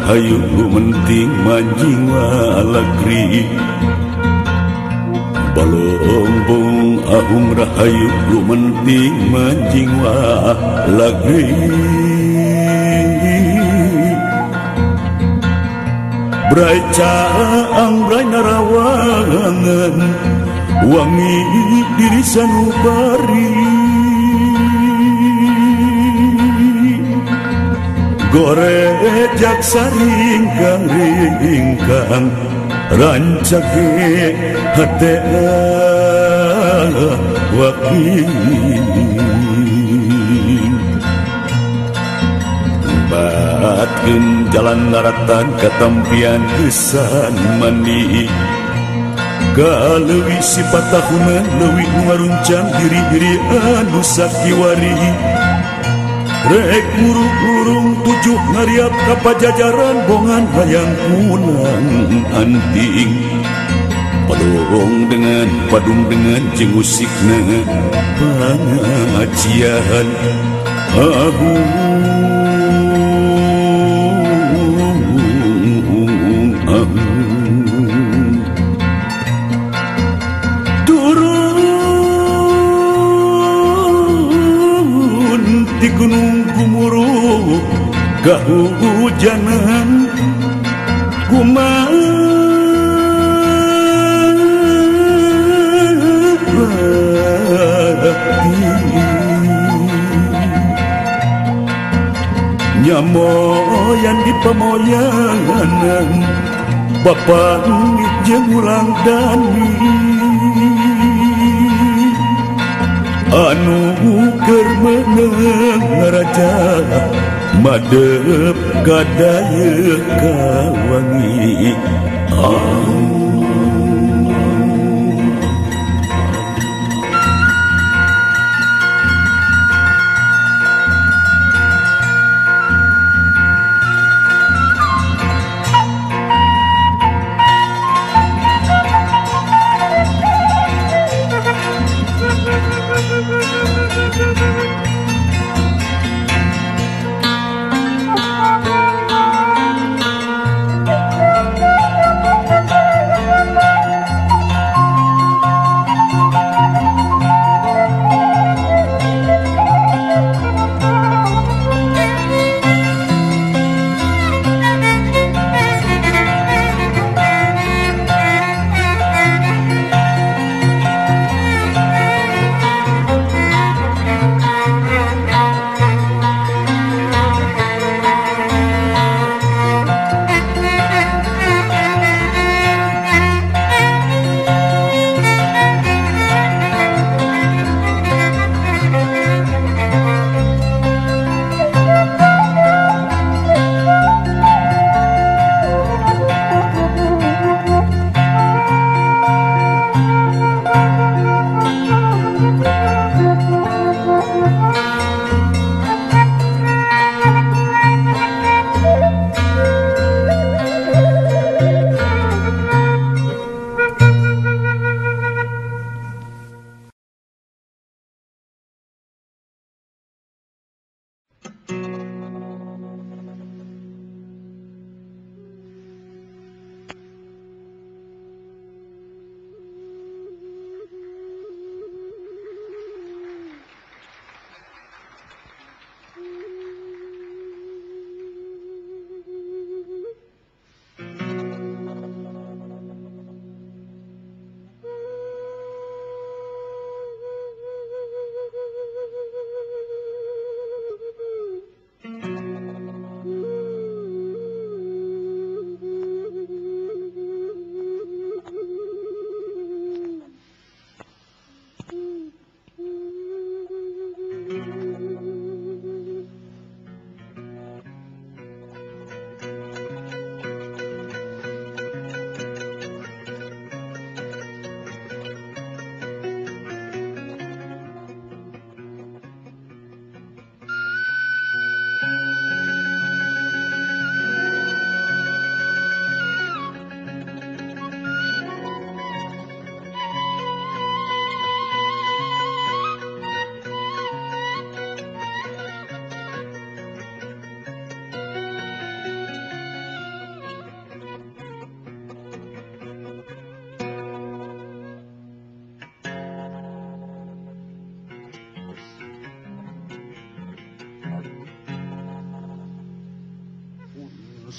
rahayu menting manjing walagri balombong ahum rahayu menting manjing walagri brai caang brai narawangan wangi diri sanubari gorejak saringkang ringkang rancake hate wakil batkeun jalan naratan katampian gesan mandi galeuwih sifat tahunan leuwih ngaruncang diri-diri anu sakiwari rek murung-murung tujuh ngariap ka pajajaran bongan hayang pulang anting padung dengan jeung musikna pangajian di gunung Gumuru kehujanan kumati nyamoyan di pemoyangan bapak jeung urang dani anu keur meunang raja madep kadaya kawangi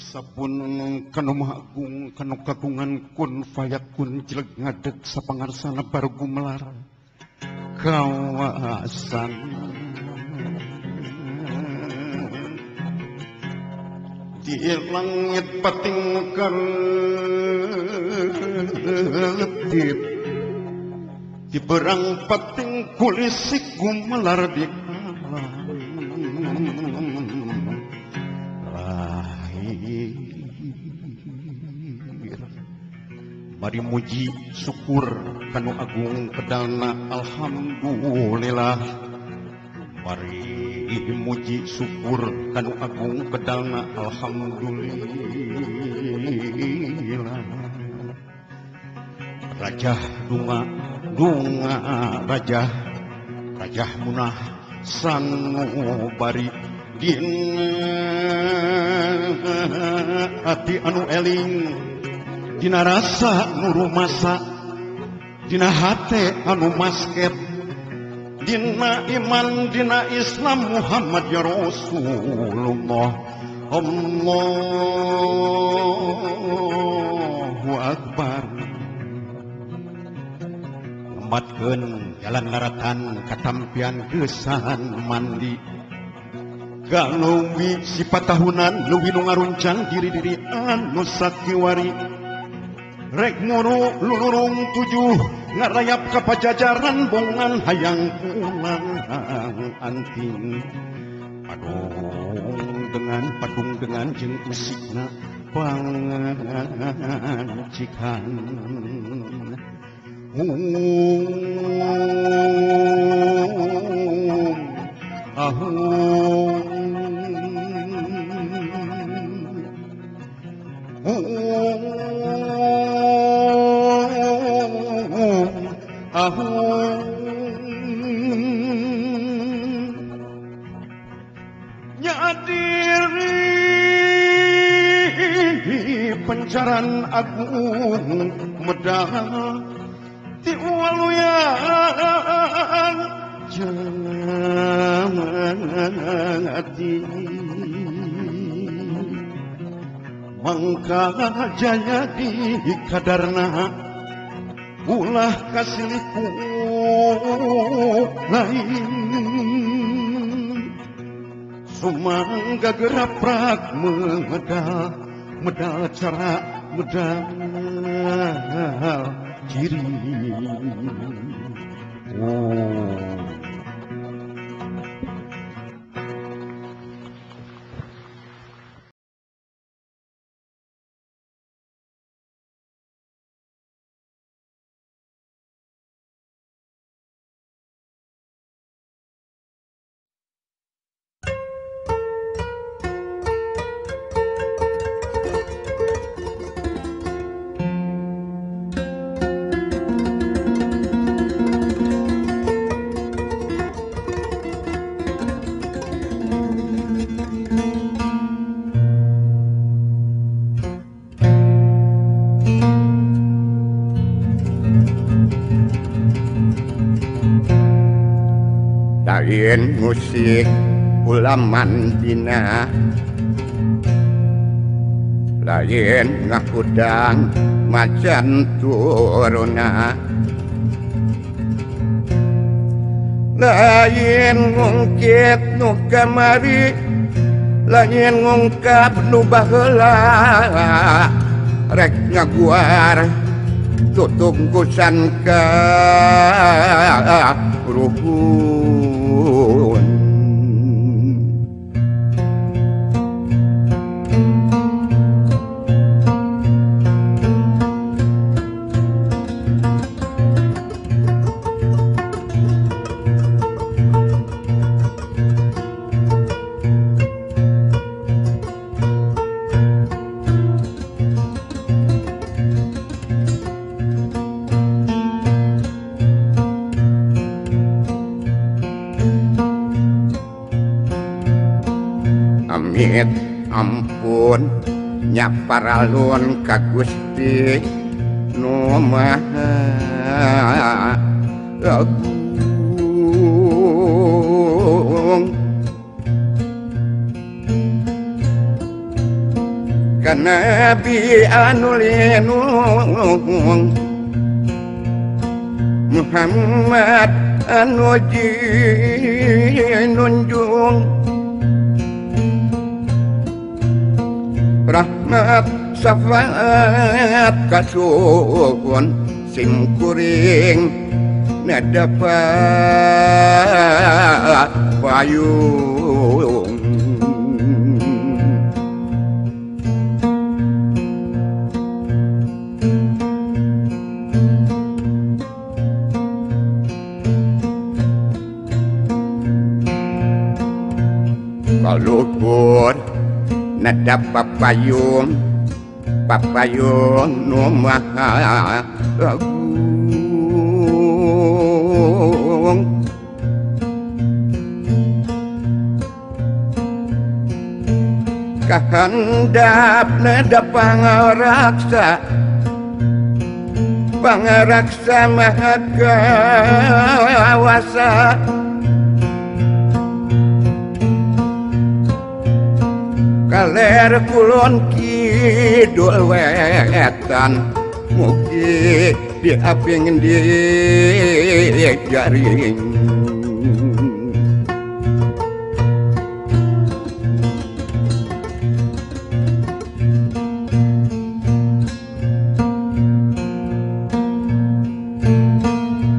Sapun kanu mahagung kanu kagungan kun fayakun jeleg ngadeg sapangarsana baru gumelar kawasan di langit pating keletip di berang pating kulisik gumelar di mari muji syukur kanu agung pedalna alhamdulillah mari muji syukur kanu agung pedalna alhamdulillah raja dunga raja munah sanubari dina ati anu eling dina rasa nu rumasa dina hate anu masket dina iman dina Islam Muhammad ya Rasulullah Allahu Akbar ngembatkeun jalan naratan katampian gesan mandi galeuwi sifat tahunan leuwih nu ngaruncang diri-diri anu sakiwari rek muru lulurung tujuh ngarayap ka pajajaran bongan hayang pulang anting padung dengan jeung usikna pangancikan nyadiri pencaran agung medal ti waluyan jangan hati mangka jaya di kadarna ulah kasiliku lain sumangga geraprak medal cara medal ciri lain musik ulaman dina lain ngakudang macan turuna lain ngungkit nu kamari lain ngungkap nu baheula rek ngaguar tutungkusan ka ruhun amit ampun nyaparalun ka Gusti nu Maha Agung Nabi anu linung Muhammad anu jinunjung rahmat syafaat kasuhun sim kuring nadapat payung Luhur nada papayung nu maha agung kahandap nada pangaraksa maha kawasa kaler kulon kidul wetan mugi diaping di jaring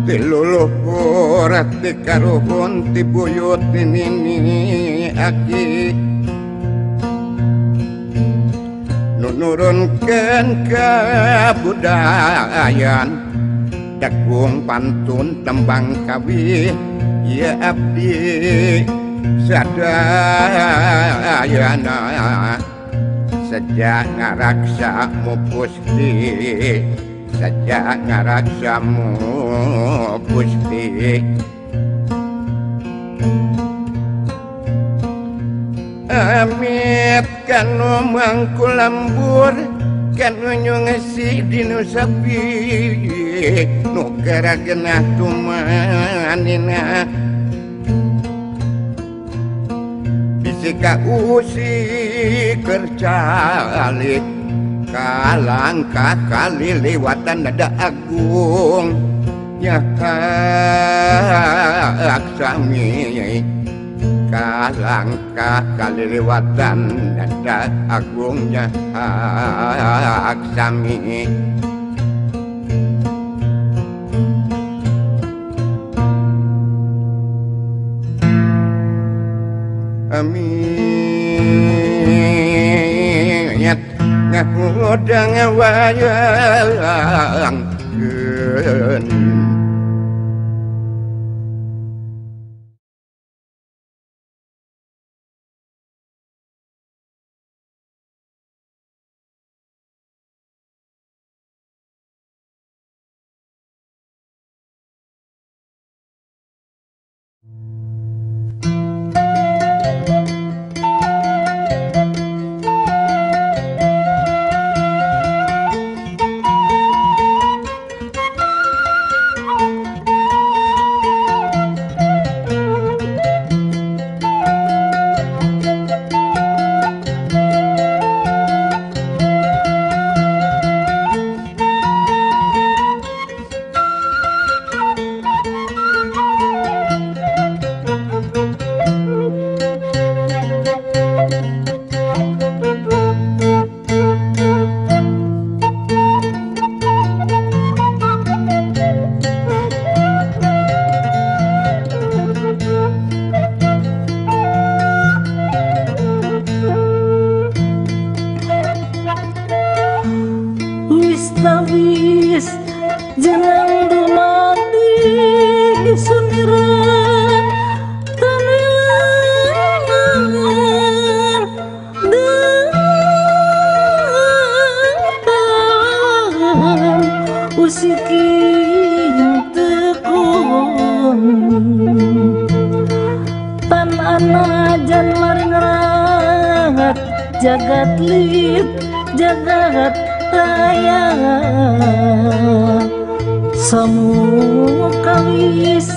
tiluluhur ati karuhun tibuyut ini aki nurunkan kebudayaan dagung pantun tembang kawi ya abdi sadayana sejak ngaraksamu Gusti sejak ngaraksamu Gusti amit kanu mangkul lambur kanu nyongesi dinu sapi nu karagenah tumanina bisika usi kercali kalangkah kali lewatan dada agung ya aksami kalangkah kali lewatan dada agungnya aksami amin ngudang wayang jagat lit jagat raya samu kawis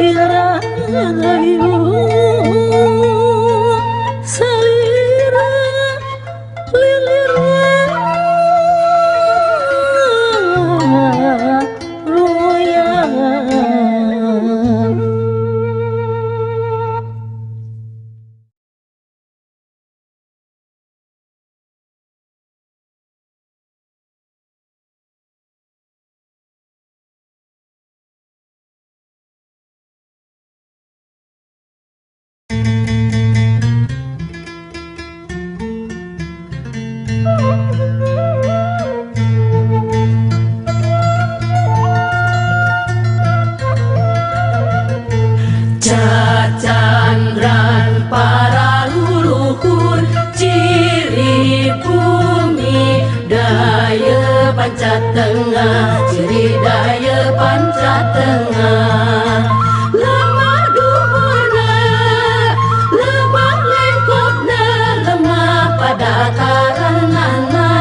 irayu salira lilir tengah ciri daya panca tengah lemah duburna lebah lengkopna lemah pada karenana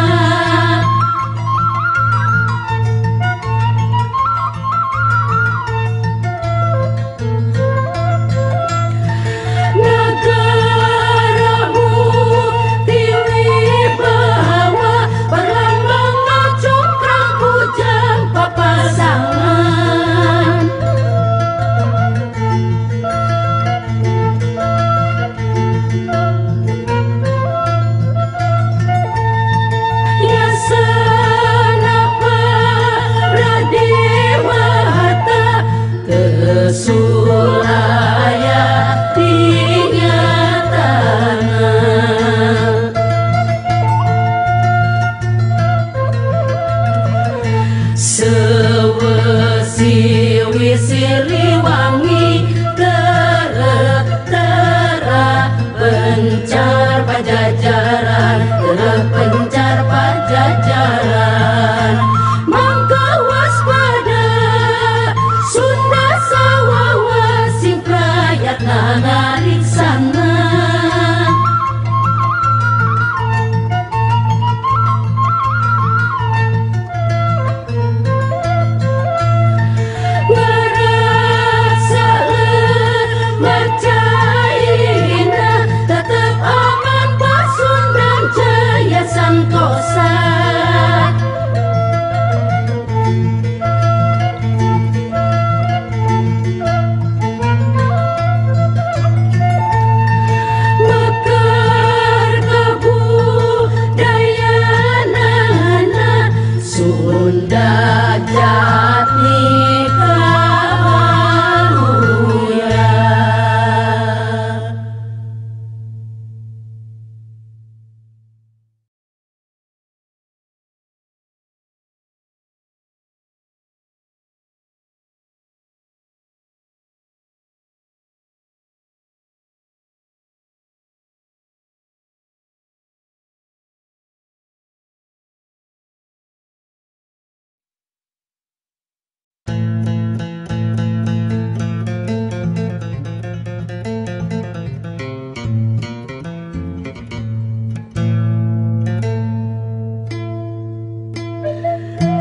Sulaya dinyatana sewesi wisiri wangi tera pencar pajajaran pencar pajajaran mangka waspada Sunda sawawa sing prayatna ngariksana ngerasa mercaina tetep aman Pasundan Jaya Santosa Sunda Jati Kaluya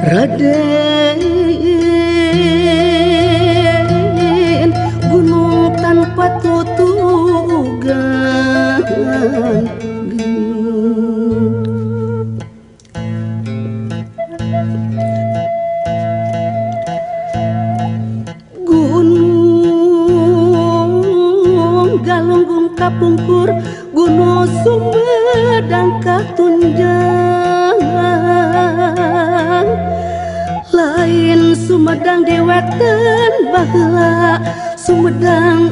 Raden gunung tanpa tutugan gunung galunggung kapungkur gunung Sumedang katunjang lain Sumedang deweken baheula Sumedang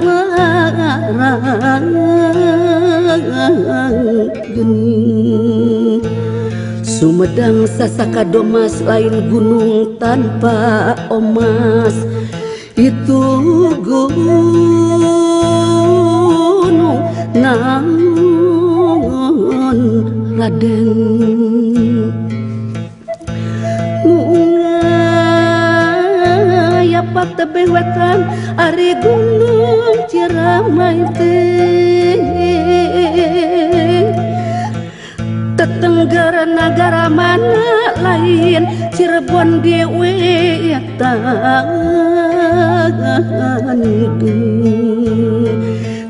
geuning Sumedang sasaka domas lain gunung tanpa omas itu gunung naon Raden Pak tebeh wetan ari gunung Ciramai teh tetenggara nagara mana lain Cirebon dewe tangan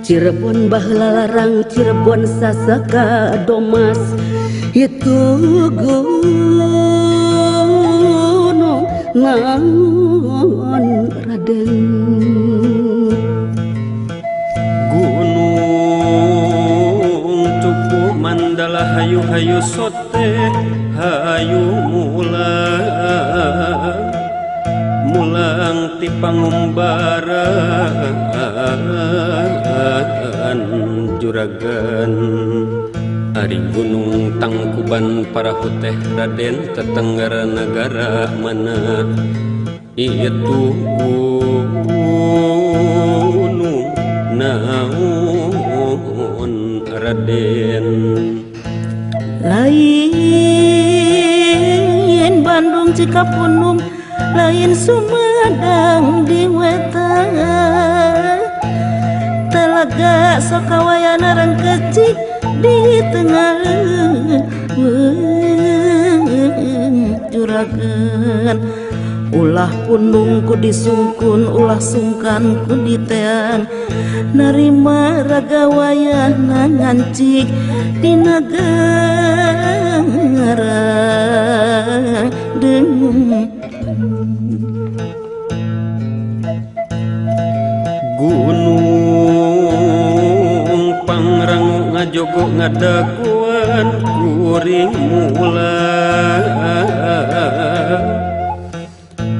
Cirebon baheula larang Cirebon sasaka domas itu gunung naon Raden gunung cupu mandala hayu-hayu sote hayu mulang ti pangumbaran juragan ari gunung Tangkuban Parahuteh Raden tetenggara negara mana itu gunung naon Raden lain Bandung kapunung lain sumedang di wetan telaga sakawayana rang kecik di tengah juragan ulah punungku disungkun ulah sungkanku ditean narima ragawayana ngancik di negara gunung pangrango ngajogo ngadaguan kuring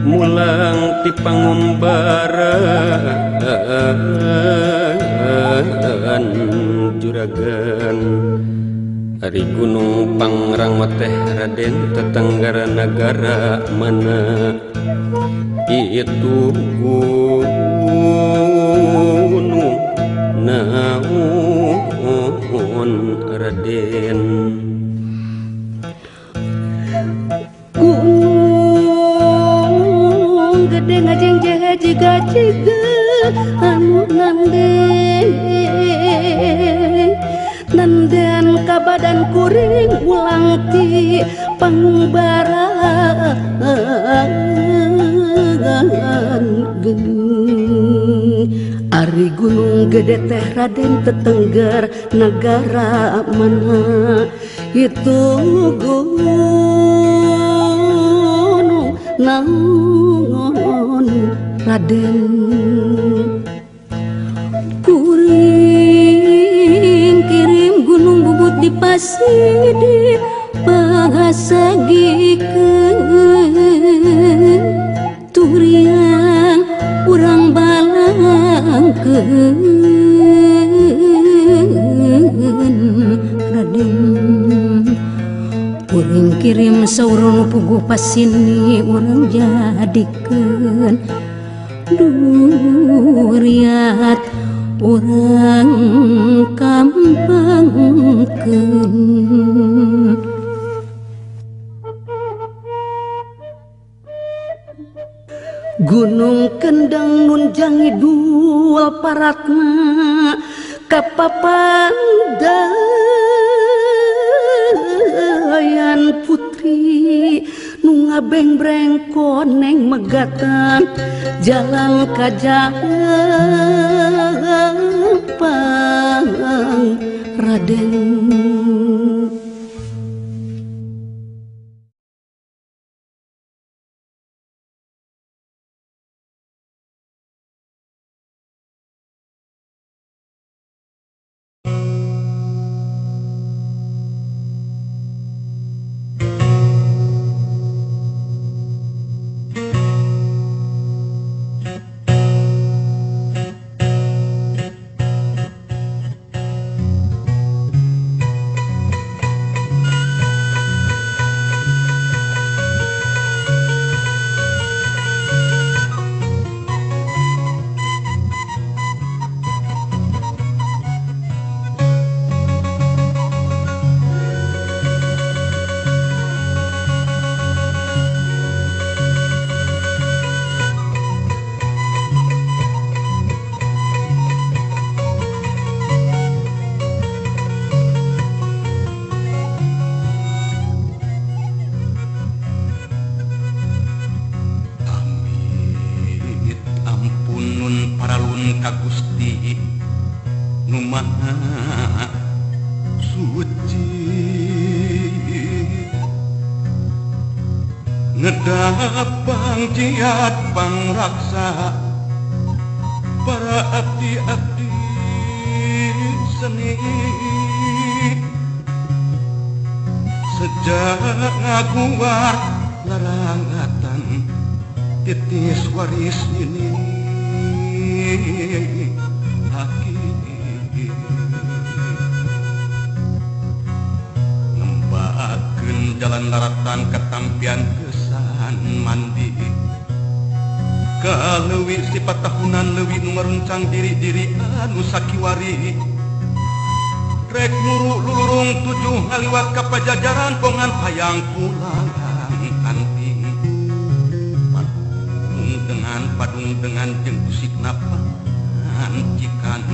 mulang ti pangumbaran juragan Ari gunung pangrang teh Raden tetenggara negara mana itu gunung naon Raden gunung gede ngajeng jaga jiga anu nandean ka badan kuring ulang ti pangumbaran Ari gunung gede teh Raden tetengger negara mana itu gunung naon Raden kuring kirim gunung bubut di pasir bahasa gikeun turian urang balangkeun Raden kuring kirim saurun puguh pasini urang jadikeun duriat urang kampangkeun Gunung Kendang nun jangi dua paratna kapapandayan putri nu ngabeng-breng koneng megatan jalan kajampang Raden ngedapang jiat pangraksa para abdi-abdi seni sejak ngaguar larangatan titis waris ini haki ngembakeun jalan laratan ketampian mandi kaleuwih sifat tahunan leuwih nu ngaruncang diri-diri anu sakiwari rek muru lulurung tujuh ngaliwat ka pajajaran pongan hayang pulang anting Padung dengan jeng kusik napan cikan